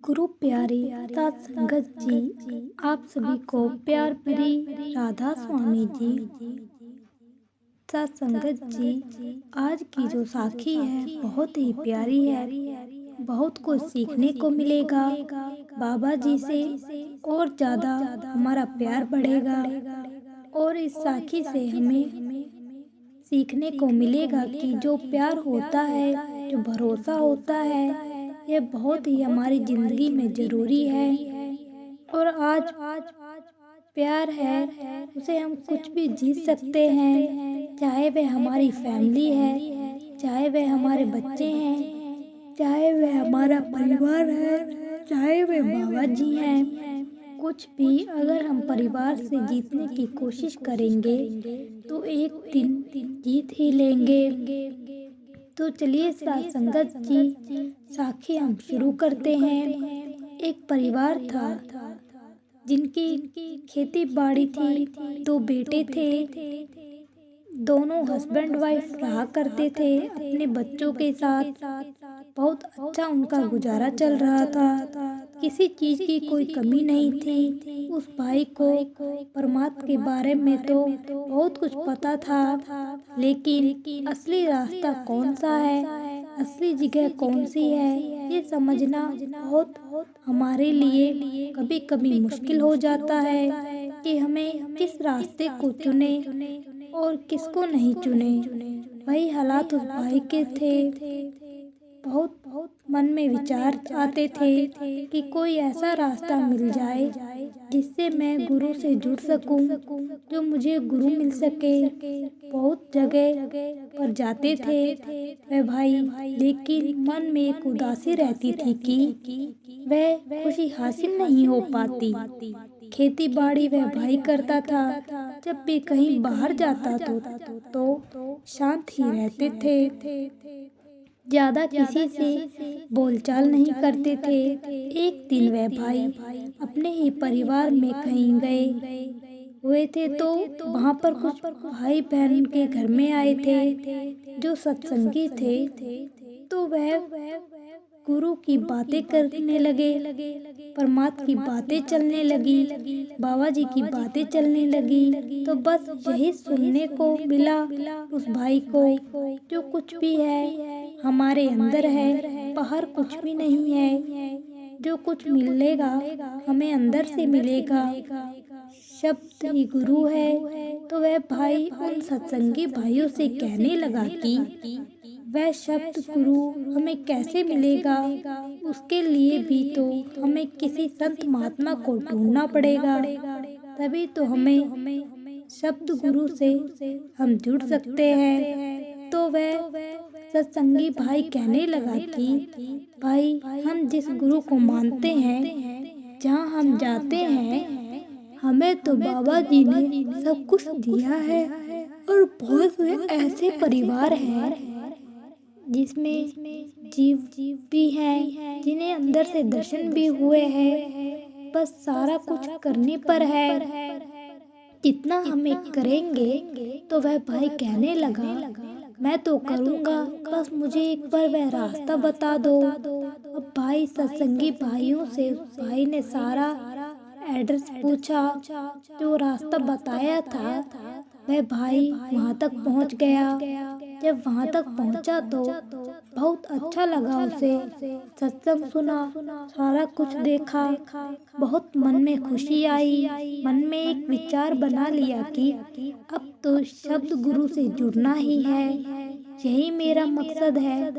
गुरु प्यारी सात संगत जी, आप सभी को प्यार भरी राधा स्वामी जी। सात संगत जी, आज की जो साखी है बहुत ही प्यारी है। बहुत कुछ सीखने को मिलेगा बाबा जी से, और ज़्यादा हमारा प्यार बढ़ेगा। और इस साखी से हमें सीखने को मिलेगा कि जो प्यार होता है, जो भरोसा होता है, यह बहुत ही हमारी ज़िंदगी में ज़रूरी है। और आज प्यार है, उसे हम कुछ भी जीत सकते हैं, चाहे वह हमारी फैमिली है, चाहे वह हमारे बच्चे हैं, चाहे वह हमारा परिवार है, चाहे वह बाबा जी हैं। कुछ भी अगर हम परिवार से जीतने की कोशिश करेंगे तो एक दिन जीत ही लेंगे। तो चलिए साथ संगत जी, साखी हम शुरू करते हैं। एक परिवार था जिनकी खेती बाड़ी थी, दो बेटे थे, दोनों हस्बैंड वाइफ रहा करते थे अपने बच्चों के साथ। बहुत अच्छा उनका गुजारा चल रहा था, किसी चीज़ की कोई कमी नहीं थी। उस भाई को परमात्मा के बारे में तो बहुत कुछ पता था, लेकिन असली रास्ता कौन सा है, असली जगह कौन सी है, ये समझना बहुत हमारे लिए कभी कभी मुश्किल हो जाता है कि हमें किस रास्ते को चुने और किसको नहीं चुने। वही हालात उस भाई के थे। बहुत मन में विचार आते थे कि कोई ऐसा रास्ता मिल जाए जिससे मैं गुरु से जुड़ सकूं, जो मुझे गुरु मिल सके। बहुत जगह पर जाते थे वह भाई, लेकिन मन में एक उदासी रहती थी कि वह खुशी हासिल नहीं हो पाती। खेती बाड़ी वह भाई करता था, जब भी कहीं बाहर जाता तो शांत ही रहते थे, ज़्यादा किसी से बोलचाल नहीं करते थे। एक दिन वह भाई अपने ही परिवार में कहीं गए हुए थे, तो वहाँ पर कुछ भाई बहन के घर में आए थे जो सत्संगी थे। तो वह गुरु की बातें करने लगे, परमात्मा की बातें चलने लगी, बाबा जी की बातें चलने लगी। तो बस यही सुनने को मिला उस भाई को, जो कुछ भी है हमारे अंदर है, बाहर कुछ भी नहीं है। जो कुछ मिलेगा हमें अंदर से मिलेगा, शब्द ही गुरु है। तो वह भाई उन सत्संगी भाइयों से कहने लगा कि वह शब्द गुरु हमें कैसे मिलेगा, उसके लिए भी तो हमें किसी संत महात्मा को ढूंढना पड़ेगा, तभी तो हमें शब्द गुरु से हम जुड़ सकते हैं। तो वह सत्संगी भाई कहने लगा कि भाई, हम जिस गुरु को मानते हैं, जहाँ हम जाते हैं, हमें तो बाबा जी ने सब कुछ दिया है। और बहुत से ऐसे परिवार हैं जिसमें जीव भी हैं, जिन्हें अंदर से दर्शन भी हुए हैं, बस सारा कुछ करने पर है, जितना हमें करेंगे। तो वह भाई कहने लगा, मैं तो करूँगा, बस मुझे एक बार वह रास्ता बता दो। अब भाई सत्संगी भाइयों से उस भाई ने सारा एड्रेस पूछा, जो रास्ता बताया था। वह भाई वहाँ तक पहुँच गया। जब वहाँ तक पहुँचा तो बहुत अच्छा लगा उसे, सत्संग सुना, सारा कुछ देखा, बहुत मन में खुशी आई। मन में एक विचार बना लिया कि अब तो शब्द गुरु से जुड़ना ही है, यही मेरा मकसद है।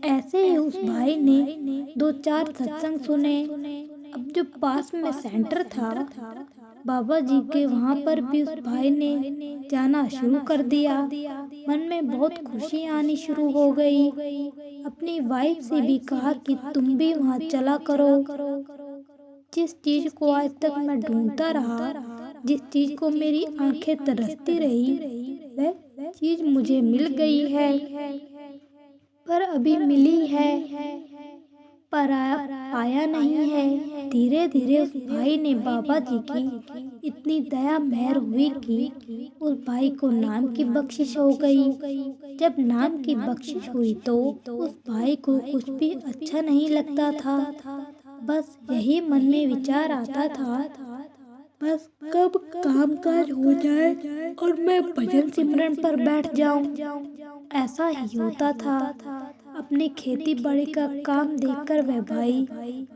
ऐसे ही उस भाई ने 2-4 सत्संग सुने। अब जो पास में सेंटर था बाबा जी के, वहाँ पर भी उस भाई ने जाना शुरू कर दिया। मन में बहुत खुशी आनी शुरू हो गई। अपनी वाइफ से भी कहा कि तुम भी वहाँ चला करो। जिस चीज़ को आज तक मैं ढूंढता रहा, जिस चीज़ को मेरी आंखें तरसती रही, वह चीज़ मुझे मिल गई है। पर अभी मिली है, पर आया नहीं है। धीरे धीरे उस भाई ने बाबा जी की इतनी दया मेहर हुई कि उस भाई को नाम की बख्शिश हो गई। जब नाम की बख्शिश हुई तो उस भाई को कुछ भी अच्छा नहीं लगता था। बस यही मन में विचार आता था, बस कब कामकाज हो जाए और मैं भजन सिमरन पर बैठ जाऊं। ऐसा ही होता था। अपनी खेती बाड़ी का काम देखकर वह भाई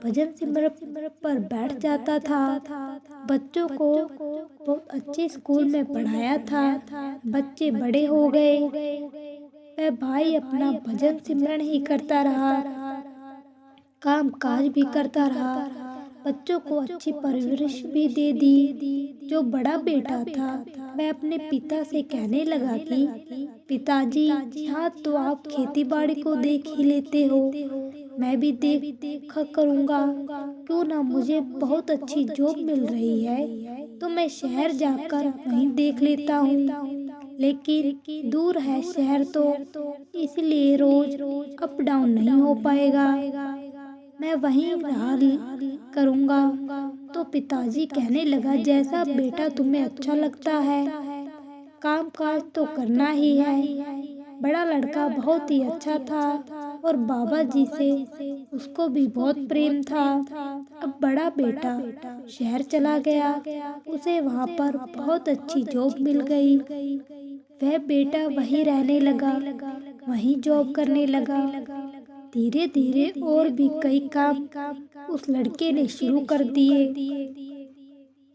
भजन सिमरन पर बैठ जाता था। बच्चों को बहुत अच्छे स्कूल में पढ़ाया था। बच्चे बड़े हो गए। वह भाई अपना भजन सिमरन ही करता रहा, काम काज भी करता रहा, बच्चों को अच्छी परवरिश भी दे दी। जो बड़ा बेटा था वह अपने पिता से कहने लगा कि पिताजी, यहाँ तो आप खेती बाड़ी को देख ही लेते हो, मैं भी देखा करूँगा। क्यों ना, मुझे बहुत अच्छी जॉब मिल रही है तो मैं शहर जाकर वहीं देख लेता हूँ। लेकिन दूर है शहर तो इसलिए रोज अप डाउन नहीं हो पाएगा, मैं वहीं रहा करूँगा। तो पिताजी कहने लगा, जैसा बेटा तुम्हें अच्छा लगता है, काम काज तो करना ही है। बड़ा लड़का बहुत ही अच्छा था और बाबा जी से उसको भी बहुत प्रेम था। अब बड़ा बेटा शहर चला गया, उसे वहाँ पर बहुत अच्छी जॉब मिल गई। वह बेटा वहीं रहने लगा, वहीं जॉब करने लगा। धीरे धीरे और भी कई काम उस लड़के ने शुरू कर दिए।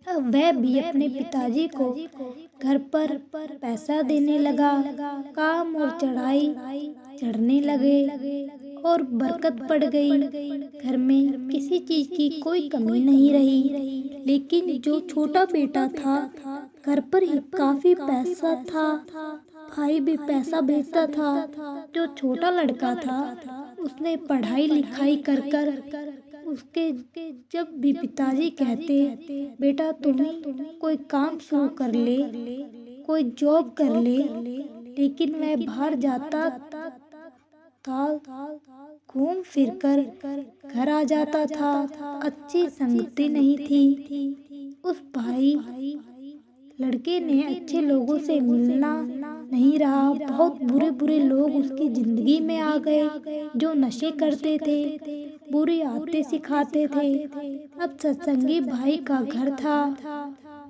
अब वह भी अपने पिताजी को घर पर पैसा देने लगा। काम और चढ़ाई चढ़ने लगे और बरकत पड़ गई। घर में किसी चीज की कोई कमी नहीं रही। लेकिन जो छोटा बेटा था, घर पर ही काफी पैसा था, भाई भी पैसा भेजता था। जो छोटा लड़का था उसने पढ़ाई लिखाई कर उसके जब भी पिताजी कहते, बेटा तुम कोई काम शुरू कर ले, कोई जॉब कर ले, लेकिन मैं बाहर जाता था, घूम फिर कर घर आ जाता था। अच्छी संगति नहीं थी। उस भाई लड़के ने अच्छे लोगों से मिलना नहीं रहा। बहुत बुरे बुरे लोग उसकी जिंदगी में आ गए जो नशे करते थे, बुरी आदतें सिखाते थे। अब सत्संगी भाई का घर था,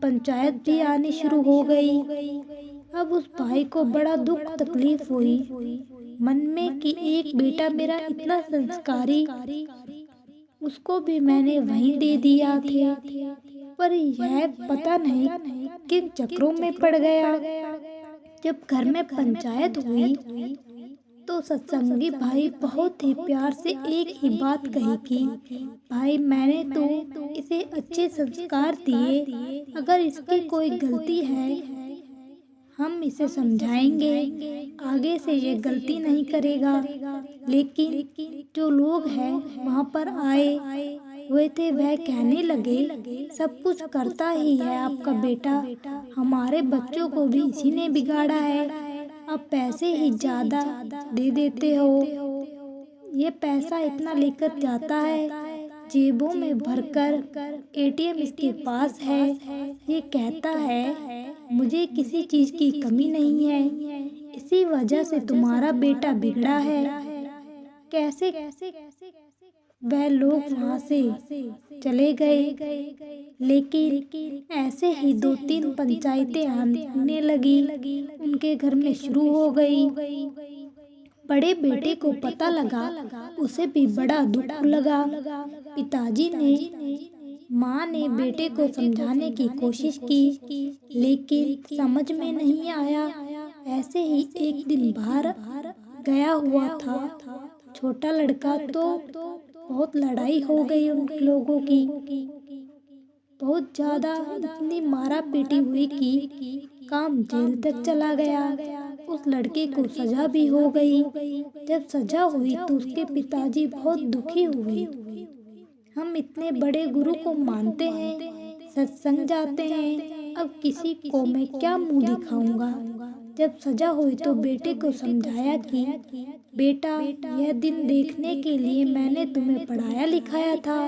पंचायत भी आनी शुरू हो गई। अब उस भाई को बड़ा दुख तकलीफ हुई मन में कि एक बेटा मेरा इतना संस्कारी, उसको भी मैंने वहीं दे दिया था, पर यह पता नहीं किन चक्रों में पड़ गया। जब घर में पंचायत हुई तो सत्संगी भाई बहुत ही प्यार से एक ही बात कही कि भाई मैंने तो इसे अच्छे संस्कार दिए, अगर इसकी कोई गलती है हम इसे समझाएंगे, आगे से ये गलती नहीं करेगा। लेकिन जो लोग हैं वहाँ पर आए हुए थे वह कहने लगे, सब कुछ करता ही है आपका बेटा, हमारे बच्चों को भी इसी ने बिगाड़ा है, अब पैसे ही ज़्यादा दे देते हो। ये पैसा इतना लेकर जाता है, जेबों में भरकर, एटीएम इसके पास है, ये कहता है मुझे किसी चीज़ की कमी नहीं है, इसी वजह से तुम्हारा बेटा बिगड़ा है। कैसे वह लोग वहाँ से चले गए। लेकिन ऐसे ही 2-3 पंचायतें आने लगी, उनके घर में शुरू हो गई। बड़े बेटे को पता लगा, उसे भी बड़ा दुख लगा। पिताजी ने, माँ ने बेटे को समझाने की कोशिश की, लेकिन समझ में नहीं आया। ऐसे ही एक दिन बाहर गया हुआ था छोटा लड़का, तो बहुत लड़ाई हो गई उन लोगों की, बहुत ज़्यादा, इतनी मारा पीटी हुई कि काम जेल तक चला गया। उस लड़के को सजा भी हो गई। जब सजा हुई तो उसके पिताजी बहुत दुखी हुए। हम इतने बड़े गुरु को मानते हैं, सत्संग जाते हैं, अब किसी को मैं क्या मुंह दिखाऊंगा। जब सजा हुई तो बेटे को समझाया कि बेटा, यह दिन देखने के लिए मैंने तुम्हें पढ़ाया लिखाया था,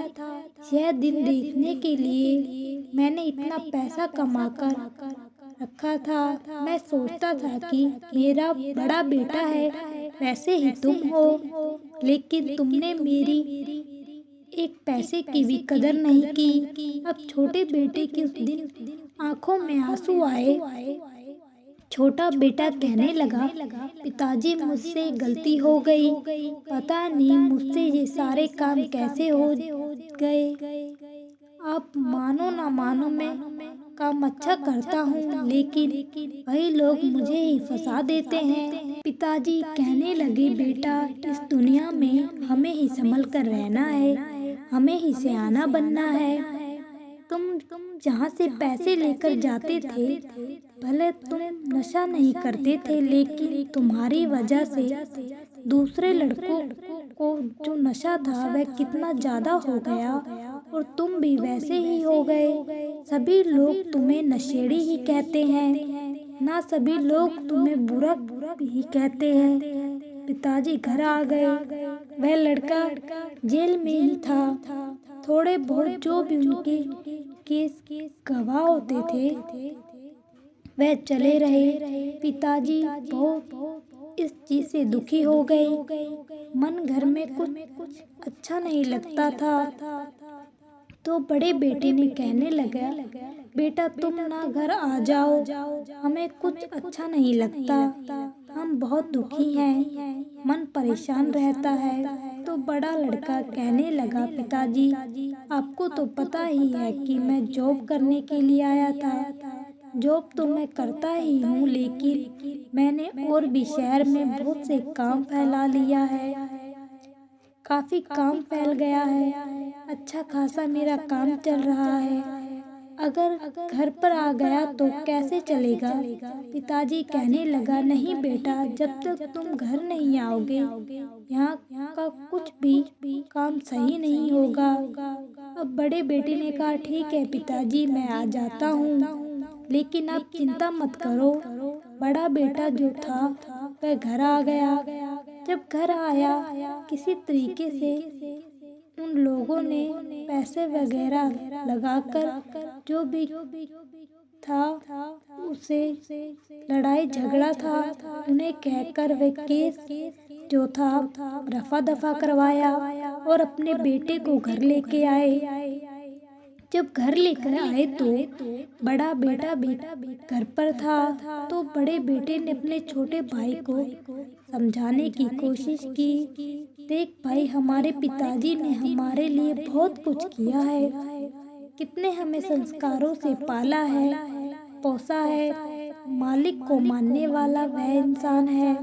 यह दिन देखने के लिए मैंने इतना पैसा कमा कर रखा था। मैं सोचता था कि मेरा बड़ा बेटा है, वैसे ही तुम हो, लेकिन तुमने मेरी एक पैसे की भी कदर नहीं की। अब छोटे बेटे के उस दिन आंखों में आंसू आए। छोटा बेटा कहने लगा, पिताजी मुझसे गलती हो गई, पता नहीं मुझसे ये सारे काम कैसे हो गए। आप मानो ना मानो मैं काम अच्छा करता हूँ, लेकिन वही लोग मुझे ही फंसा देते हैं। पिताजी कहने लगे, बेटा इस दुनिया में हमें ही संभल कर रहना है, हमें ही सियाना बनना है। तुम जहाँ से पैसे लेकर जाते थे, भले तुम नशा नहीं करते थे, लेकिन तुम्हारी वजह से दूसरे लड़कों को जो नशा था वह कितना ज़्यादा हो गया, और तुम भी वैसे ही हो गए। सभी लोग तुम्हें नशेड़ी ही कहते हैं, ना सभी लोग तुम्हें बुरा ही कहते हैं। पिताजी घर आ गए। वह लड़का जेल में ही था। थोड़े बहुत जो भी उनके केस गवाह होते थे वह चले रहे। पिताजी बहुत इस चीज से दुखी हो गए। मन घर में कुछ अच्छा नहीं लगता था। तो बड़े बेटे ने कहने लगा, बेटा तुम ना घर आ जाओ, हमें कुछ अच्छा नहीं लगता, हम बहुत दुखी हैं, मन परेशान रहता है। तो बड़ा लड़का कहने लगा, पिताजी आपको तो पता ही है कि मैं जॉब करने के लिए आया था। जॉब तो मैं करता ही हूँ, लेकिन मैंने और भी शहर में बहुत से काम फैला लिया है, काफी काम फैल गया है, अच्छा खासा मेरा काम चल रहा है। अगर घर पर आ गया तो कैसे चलेगा? पिताजी कहने लगा, नहीं बेटा, जब तक तुम घर नहीं आओगे यहाँ का कुछ भी काम सही नहीं होगा। अब बड़े बेटे ने कहा, ठीक है पिताजी, मैं आ जाता हूँ, लेकिन आप चिंता मत करो। बड़ा बेटा जो था वह घर आ गया। जब घर आया, किसी तरीके से उन लोगों ने पैसे वगैरह लगाकर जो भी था उसे लड़ाई झगड़ा था, उन्हें कहकर वे केस जो था रफा दफा करवाया और अपने बेटे को घर लेके आए। जब घर लेकर आए तो बड़ा बेटा भी घर पर था। तो बड़े बेटे ने अपने छोटे भाई को समझाने की कोशिश की, देख भाई, हमारे पिताजी ने हमारे लिए बहुत कुछ किया है, कितने हमें संस्कारों से पाला है, पोसा है, मालिक को मानने वाला वह इंसान है।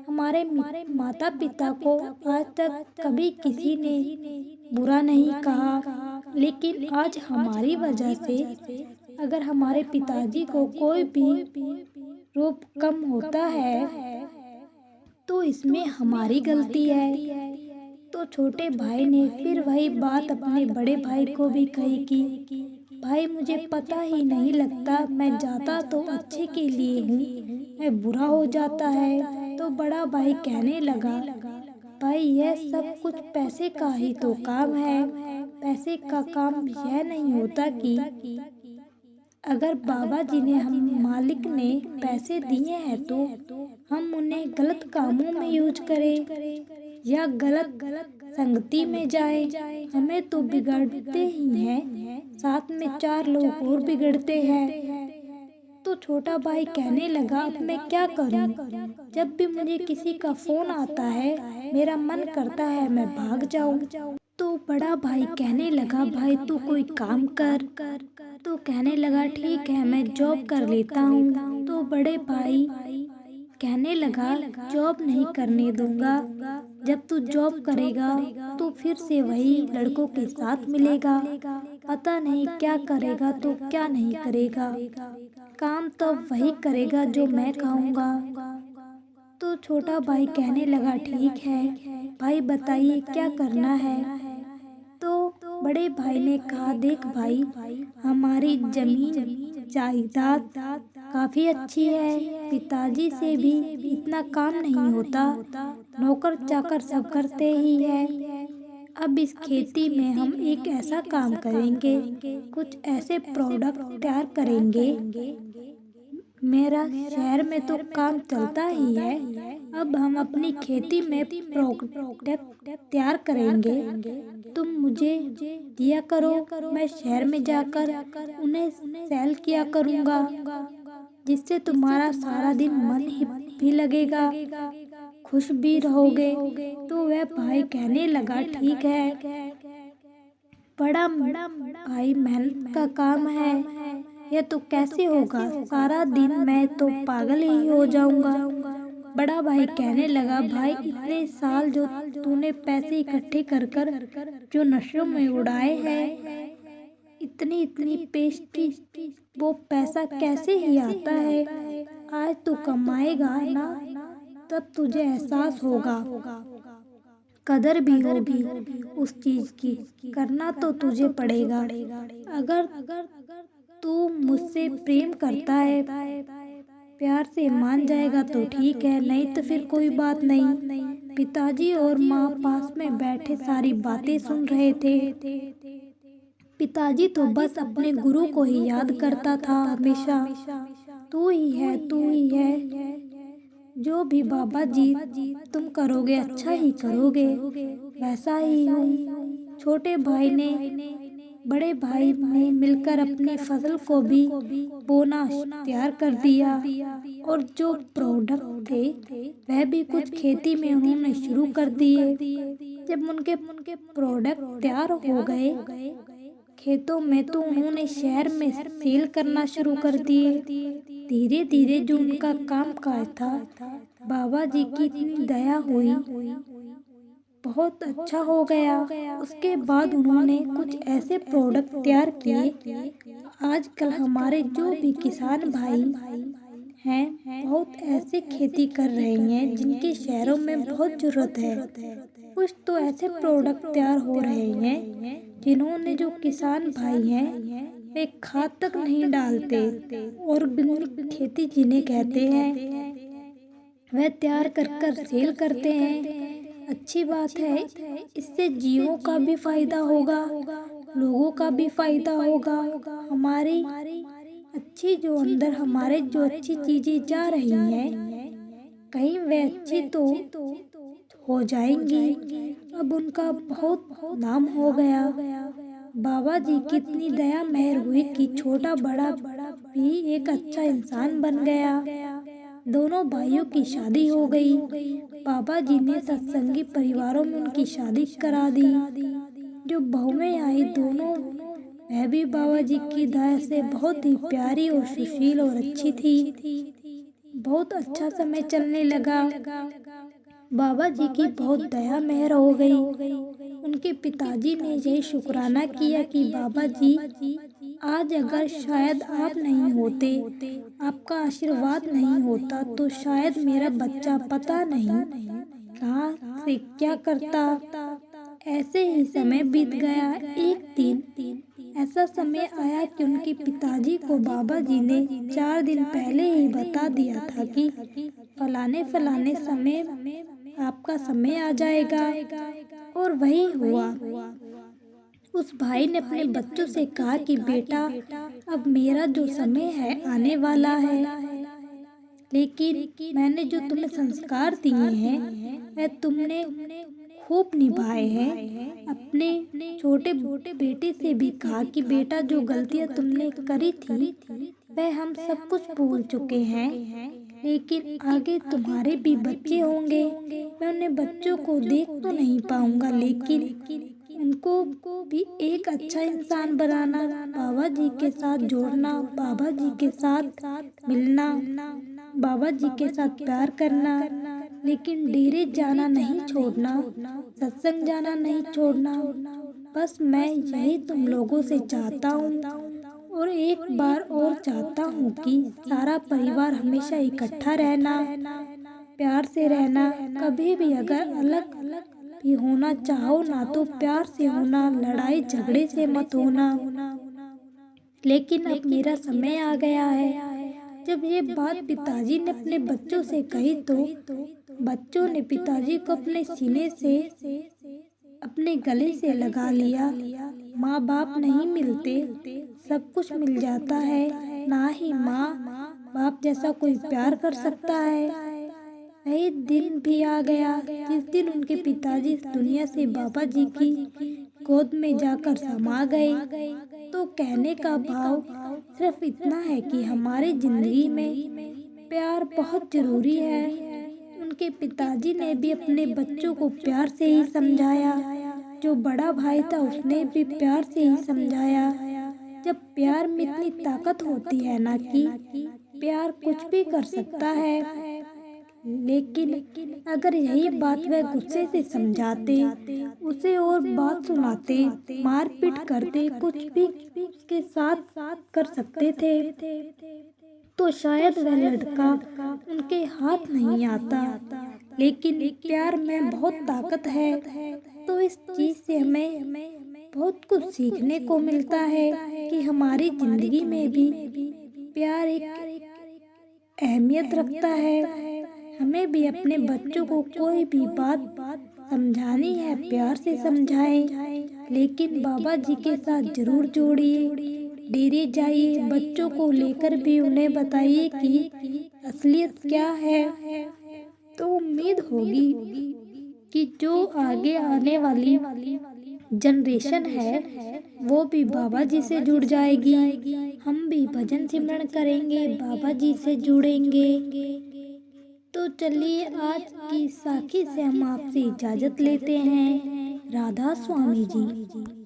हमारे माता पिता को आज तक कभी किसी ने बुरा नहीं कहा, लेकिन आज हमारी वजह से अगर हमारे पिताजी को कोई भी रोग कम होता है तो इसमें हमारी गलती है। तो छोटे भाई ने फिर वही बात अपने बड़े भाई को भी कही कि भाई, मुझे पता ही नहीं लगता, मैं जाता तो अच्छे के लिए हूँ, मैं बुरा हो जाता है। तो बड़ा भाई कहने लगा, भाई यह सब कुछ पैसे का ही तो काम है। पैसे का काम यह नहीं होता कि अगर बाबा जी ने हम मालिक ने पैसे दिए हैं तो हम उन्हें गलत कामों में यूज करें या गलत संगति में जाएं। हमें तो बिगड़ते ही हैं, साथ में 4 लोग और बिगड़ते हैं। तो छोटा भाई कहने लगा, अब मैं क्या करूं? जब भी मुझे किसी का फोन आता है मेरा मन करता है मैं भाग जाऊं। तो बड़ा भाई कहने लगा, भाई तू कोई काम कर। तो कहने लगा, ठीक है मैं जॉब कर लेता हूँ। तो बड़े भाई कहने लगा, जॉब नहीं करने दूंगा, जब तू जॉब करेगा तो फिर से वही लड़कों के साथ मिलेगा, पता नहीं क्या करेगा तो क्या नहीं करेगा, काम तो वही करेगा जो मैं कहूँगा। तो छोटा भाई कहने लगा, ठीक है भाई, बताइए क्या करना है। तो बड़े भाई ने कहा, देख भाई, हमारी जमीन जायदाद काफी अच्छी है, पिताजी से भी इतना काम नहीं होता, नौकर चाकर सब करते ही है। अब इस खेती में हम एक ऐसा काम करेंगे, कुछ ऐसे प्रोडक्ट तैयार करेंगे, मेरा शहर में तो काम चलता ही है, अब हम अपनी खेती में प्रोडक्ट तैयार करेंगे। तुम मुझे दिया करो, मैं शहर में जाकर उन्हें सेल किया करूँगा, जिससे तुम्हारा सारा दिन मन ही भी लगेगा, खुश भी रहोगे। तो वह भाई कहने लगा, ठीक है, बड़ा भाई मेहनत का काम है, यह तो कैसे होगा, सारा दिन मैं तो पागल ही हो जाऊंगा। बड़ा भाई कहने लगा, भाई इतने साल जो तूने पैसे इकट्ठे कर कर जो नशों में उड़ाए हैं, इतनी इतनी पेस्टी, वो पैसा कैसे ही आता है। आज तू कमाएगा ना, तब तुझे एहसास होगा, कदर भी होगी उस चीज की, करना तो तुझे पड़ेगा। अगर तू मुझसे प्रेम करता है, प्यार से मान जाएगा तो ठीक है, नहीं तो फिर कोई बात नहीं। पिताजी और माँ पास में बैठे सारी बातें सुन रहे थे। पिताजी तो बस अपने गुरु को ही याद करता था हमेशा, तू ही है, तू ही है, जो भी बाबा जी तुम करोगे अच्छा ही करोगे, वैसा ही हूँ। छोटे भाई ने बड़े भाई ने मिलकर अपनी फसल को भी बोना तैयार कर दिया, और जो प्रोडक्ट थे वह भी कुछ खेती में उन्होंने शुरू कर दिए। जब उनके प्रोडक्ट तैयार हो गए खेतों में, तो उन्होंने शहर में सेल करना शुरू कर दिए। धीरे धीरे जो उनका काम काज था, बाबा जी की इतनी दया हुई, बहुत अच्छा हो गया। उसके बाद उन्होंने कुछ ऐसे प्रोडक्ट तैयार किए, आजकल हमारे जो भी किसान भाई हैं, बहुत ऐसे खेती कर रहे हैं जिनके शहरों में बहुत जरूरत है। कुछ तो ऐसे प्रोडक्ट तैयार हो रहे हैं जिन्होंने, जो किसान भाई हैं, वे खाद तक नहीं डालते, ऑर्गेनिक खेती जिन्हें कहते हैं, वह तैयार कर कर सेल करते हैं। अच्छी बात है, इससे जीवों का भी फायदा होगा, लोगों का भी फायदा होगा। हमारी अच्छी जो अंदर हमारे जो अच्छी चीजें जा रही हैं, कहीं वे अच्छी तो हो जाएंगी। अब उनका बहुत नाम हो गया। बाबा जी की इतनी दया मेहर हुई कि छोटा बड़ा भी एक अच्छा इंसान बन गया। दोनों भाइयों की शादी हो गई। बाबा जी ने सत्संगी परिवारों में उनकी शादी करा दी। जो बहुएं आई दोनों, वह भी बाबा जी की दया से बहुत ही प्यारी और सुशील और अच्छी थी। बहुत अच्छा समय चलने लगा। बाबा जी की बहुत दया मेहर हो गई। उनके पिताजी ने यही शुक्राना किया कि बाबा जी, आज अगर शायद आप नहीं होते, आपका आशीर्वाद नहीं होता, तो शायद मेरा बच्चा पता नहीं कहाँ से क्या करता। ऐसे ही समय बीत गया। एक दिन ऐसा समय आया कि उनके पिताजी को बाबा जी ने 4 दिन पहले ही बता दिया था कि फलाने समय आपका समय आ जाएगा। और वही हुआ। उस भाई ने अपने बच्चों से कहा कि बेटा, अब मेरा जो समय है आने वाला है, लेकिन मैंने जो तुम्हें संस्कार दिए हैं वह तुमने खूब निभाए हैं। अपने छोटे बेटे से भी कहा कि बेटा, जो गलतियां तुमने करी थी वह हम सब कुछ भूल चुके हैं, लेकिन आगे तुम्हारे भी बच्चे होंगे। मैं उन्हें बच्चों को देख तो नहीं पाऊंगा, लेकिन उनको भी एक अच्छा इंसान बनाना, बाबा जी के साथ जोड़ना, बाबा जी के साथ मिलना, बाबा जी के साथ प्यार करना, लेकिन डेरे जाना नहीं छोड़ना, सत्संग जाना नहीं छोड़ना। बस मैं यही तुम लोगों से चाहता हूँ, और एक बार और चाहता हूँ कि सारा परिवार हमेशा इकट्ठा रहना, प्यार से रहना। कभी भी अगर अलग भी होना चाहो ना, तो प्यार से होना, लड़ाई झगड़े से मत होना। लेकिन अब मेरा समय आ गया है। जब ये बात पिताजी ने अपने बच्चों से कही, तो बच्चों ने पिताजी को अपने सीने से, अपने गले से लगा लिया। माँ बाप नहीं मिलते, सब कुछ मिल जाता है, ना ही माँ बाप जैसा कोई प्यार कर सकता है। वही दिन भी आ गया जिस दिन उनके पिताजी इस दुनिया से बाबा जी की गोद में जाकर समा गए। तो कहने का भाव सिर्फ इतना है कि हमारी जिंदगी में प्यार बहुत जरूरी है। उनके पिताजी ने भी अपने बच्चों को प्यार से ही समझाया। जो बड़ा भाई था उसने भी प्यार से ही समझाया। जब प्यार में इतनी ताकत होती है ना कि प्यार कुछ भी कर सकता है। लेकिन अगर यही बात वह गुस्से से समझाते, उसे और बात सुनाते, मारपीट करते, कुछ भी उसके साथ कर सकते थे, तो शायद वह लड़का उनके हाथ नहीं आता। लेकिन प्यार में बहुत ताकत है। तो इस चीज से हमें बहुत कुछ सीखने को मिलता है कि हमारी जिंदगी में भी प्यार एक अहमियत रखता है। हमें भी अपने बच्चों को कोई भी बात समझानी है प्यार से समझाएं। लेकिन बाबा जी के साथ जरूर जोड़िए, डेरे जाइए, बच्चों को लेकर भी उन्हें बताइए कि असलियत क्या है। तो उम्मीद होगी कि जो आगे आने वाली जनरेशन है वो भी बाबा जी से जुड़ जाएगी। हम भी भजन सिमरन करेंगे, बाबा जी से जुड़ेंगे। तो चलिए आज की साखी से हम आपसे इजाजत लेते हैं। राधा स्वामी जी।